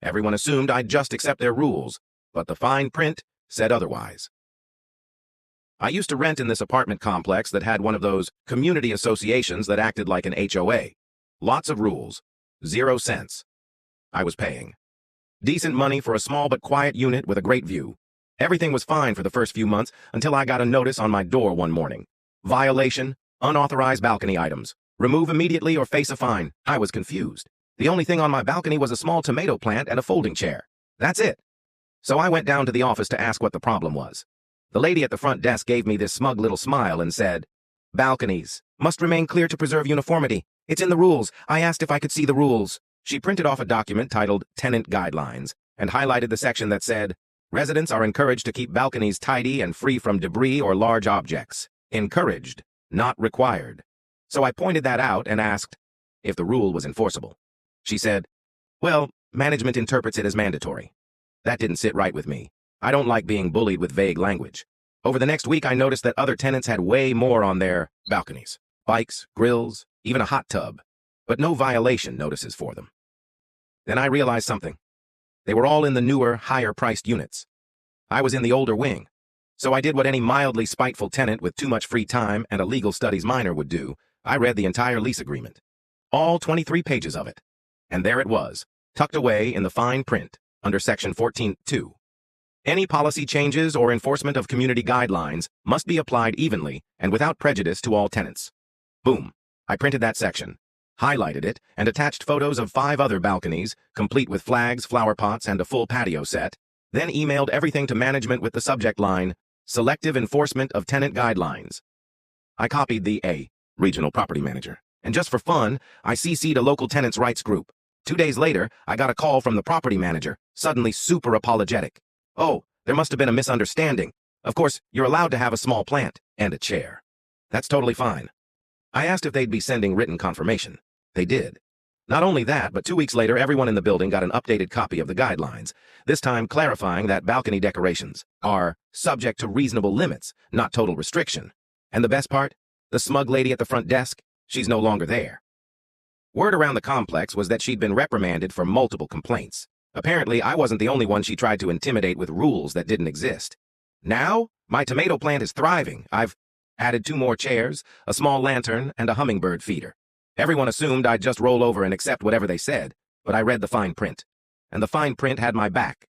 Everyone assumed I'd just accept their rules, but the fine print said otherwise. I used to rent in this apartment complex that had one of those community associations that acted like an HOA. Lots of rules. 0 cents. I was paying. Decent money for a small but quiet unit with a great view. Everything was fine for the first few months until I got a notice on my door one morning. Violation, unauthorized balcony items. Remove immediately or face a fine. I was confused. The only thing on my balcony was a small tomato plant and a folding chair. That's it. So I went down to the office to ask what the problem was. The lady at the front desk gave me this smug little smile and said, "Balconies must remain clear to preserve uniformity. It's in the rules. I asked if I could see the rules." She printed off a document titled Tenant Guidelines and highlighted the section that said, "Residents are encouraged to keep balconies tidy and free from debris or large objects. Encouraged, not required." So I pointed that out and asked if the rule was enforceable. She said, "Well, management interprets it as mandatory." That didn't sit right with me. I don't like being bullied with vague language. Over the next week, I noticed that other tenants had way more on their balconies. Bikes, grills, even a hot tub. But no violation notices for them. Then I realized something. They were all in the newer, higher-priced units. I was in the older wing. So I did what any mildly spiteful tenant with too much free time and a legal studies minor would do. I read the entire lease agreement. All 23 pages of it. And there it was, tucked away in the fine print, under Section 14.2. Any policy changes or enforcement of community guidelines must be applied evenly and without prejudice to all tenants. Boom. I printed that section, highlighted it, and attached photos of 5 other balconies, complete with flags, flower pots, and a full patio set, then emailed everything to management with the subject line, "Selective Enforcement of Tenant Guidelines." I copied the regional property manager, and just for fun, I CC'd a local tenants' rights group. 2 days later, I got a call from the property manager, suddenly super apologetic. "Oh, there must have been a misunderstanding. Of course, you're allowed to have a small plant and a chair. That's totally fine." I asked if they'd be sending written confirmation. They did. Not only that, but 2 weeks later, everyone in the building got an updated copy of the guidelines, this time clarifying that balcony decorations are subject to reasonable limits, not total restriction. And the best part? The smug lady at the front desk, she's no longer there. Word around the complex was that she'd been reprimanded for multiple complaints. Apparently, I wasn't the only one she tried to intimidate with rules that didn't exist. Now, my tomato plant is thriving. I've added 2 more chairs, a small lantern, and a hummingbird feeder. Everyone assumed I'd just roll over and accept whatever they said, but I read the fine print. And the fine print had my back.